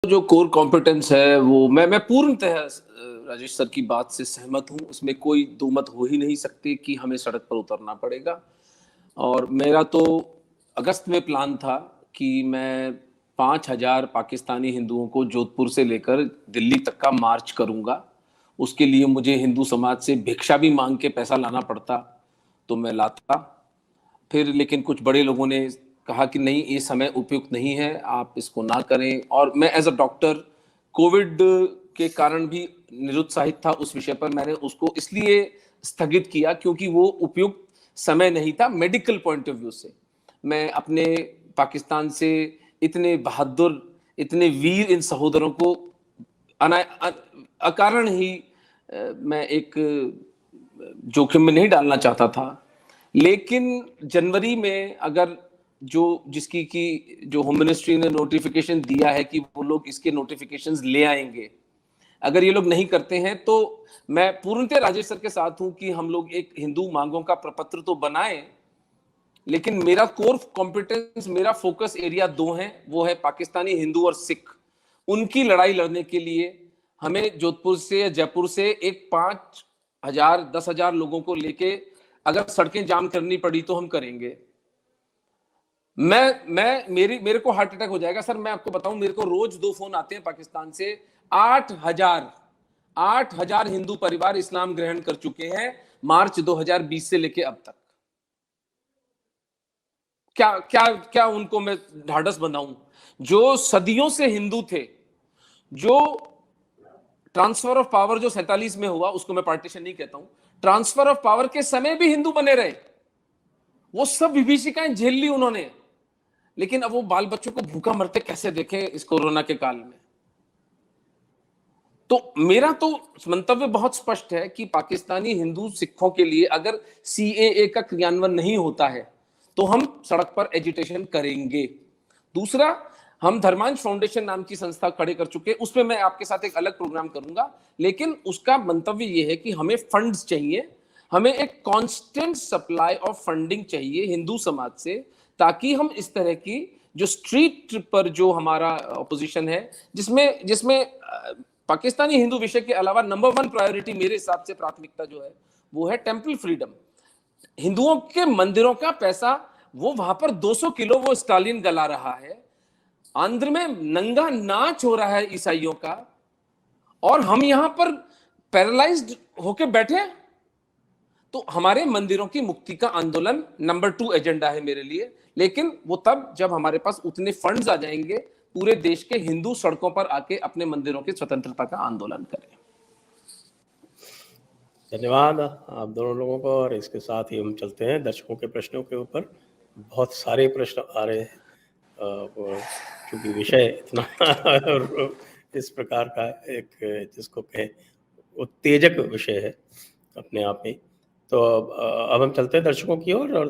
जो core competence है वो मैं पूर्णतः राजेश सर की बात से सहमत हूँ। उसमें कोई दो मत हो ही नहीं सकती कि हमें सड़क पर उतरना पड़ेगा। और मेरा तो अगस्त में प्लान था कि मैं 5,000 पाकिस्तानी हिंदुओं को जोधपुर से लेकर दिल्ली तक का मार्च करूंगा। उसके लिए मुझे हिंदू समाज से भिक्षा भी मांग के पैसा लाना पड़ता तो मैं लाता। फिर लेकिन कुछ बड़े लोगों ने कहा कि नहीं, ये समय उपयुक्त नहीं है, आप इसको ना करें। और मैं एज अ डॉक्टर कोविड के कारण भी निरुत्साहित था उस विषय पर। मैंने उसको इसलिए स्थगित किया क्योंकि वो उपयुक्त समय नहीं था मेडिकल पॉइंट ऑफ व्यू से। मैं अपने पाकिस्तान से इतने बहादुर, इतने वीर इन सहोदरों को अकारण ही मैं एक जोखिम में नहीं डालना चाहता था। लेकिन जनवरी में अगर जिसकी की जो होम मिनिस्ट्री ने नोटिफिकेशन दिया है कि वो लोग इसके नोटिफिकेशंस ले आएंगे, अगर ये लोग नहीं करते हैं तो मैं पूर्णतः राजेश सर के साथ हूं कि हम लोग एक हिंदू मांगों का प्रपत्र तो बनाएं। लेकिन मेरा कोर कॉम्पिटेंस, मेरा फोकस एरिया दो हैं, वो है पाकिस्तानी हिंदू और सिख। उनकी लड़ाई लड़ने के लिए हमें जोधपुर से या जयपुर से एक 5,000 10,000 लोगों को लेके अगर सड़कें जाम करनी पड़ी तो हम करेंगे। मेरे को हार्ट अटैक हो जाएगा सर। मैं आपको बताऊं, मेरे को रोज 2 फोन आते हैं पाकिस्तान से। 8,000 हिंदू परिवार इस्लाम ग्रहण कर चुके हैं मार्च 2020 से लेके अब तक। क्या क्या क्या उनको मैं ढाढ़स बनाऊं? जो सदियों से हिंदू थे, जो ट्रांसफर ऑफ पावर जो 47 में हुआ, उसको मैं पार्टीशन नहीं कहता हूं, ट्रांसफर ऑफ पावर के समय भी हिंदू बने रहे, वो सब विभीषिकाएं झेल ली उन्होंने। लेकिन अब वो बाल बच्चों को भूखा मरते कैसे देखें इस कोरोना के काल में? तो मेरा तो मंतव्य बहुत स्पष्ट है कि पाकिस्तानी हिंदू सिखों के लिए अगर सीएए का क्रियान्वयन नहीं होता है तो हम सड़क पर एजिटेशन करेंगे। दूसरा, हम धर्मांश फाउंडेशन नाम की संस्था खड़े कर चुके हैं, उसमें मैं आपके साथ एक अलग प्रोग्राम करूंगा। लेकिन उसका मंतव्य यह है कि हमें फंड्स चाहिए, हमें एक कांस्टेंट सप्लाई ऑफ फंडिंग चाहिए हिंदू समाज से, ताकि हम इस तरह की जो स्ट्रीट पर जो हमारा ऑपोजिशन है, जिसमें जिसमें पाकिस्तानी हिंदू विषय के अलावा नंबर 1 प्रायोरिटी मेरे हिसाब से प्राथमिकता जो है वो है टेंपल फ्रीडम। हिंदुओं के मंदिरों का पैसा वो वहां पर 200 किलो वो स्टालिन गला रहा है। आंध्र में नंगा नाच हो रहा है ईसाइयों का, और हम यहां पर पैरालाइज्ड होके बैठे। तो हमारे मंदिरों की मुक्ति का आंदोलन नंबर 2 एजेंडा है मेरे लिए। लेकिन वो तब जब हमारे पास उतने फंड्स आ जाएंगे, पूरे देश के हिंदू सड़कों पर आके अपने मंदिरों की स्वतंत्रता का आंदोलन करें। धन्यवाद आप दोनों लोगों को। और इसके साथ ही हम चलते हैं दर्शकों के प्रश्नों के ऊपर। बहुत सारे प्रश्न आ रहे हैं क्योंकि विषय इतना इस प्रकार का एक जिसको कहें उत्तेजक विषय है अपने आप में। तो अब हम चलते हैं दर्शकों की ओर। और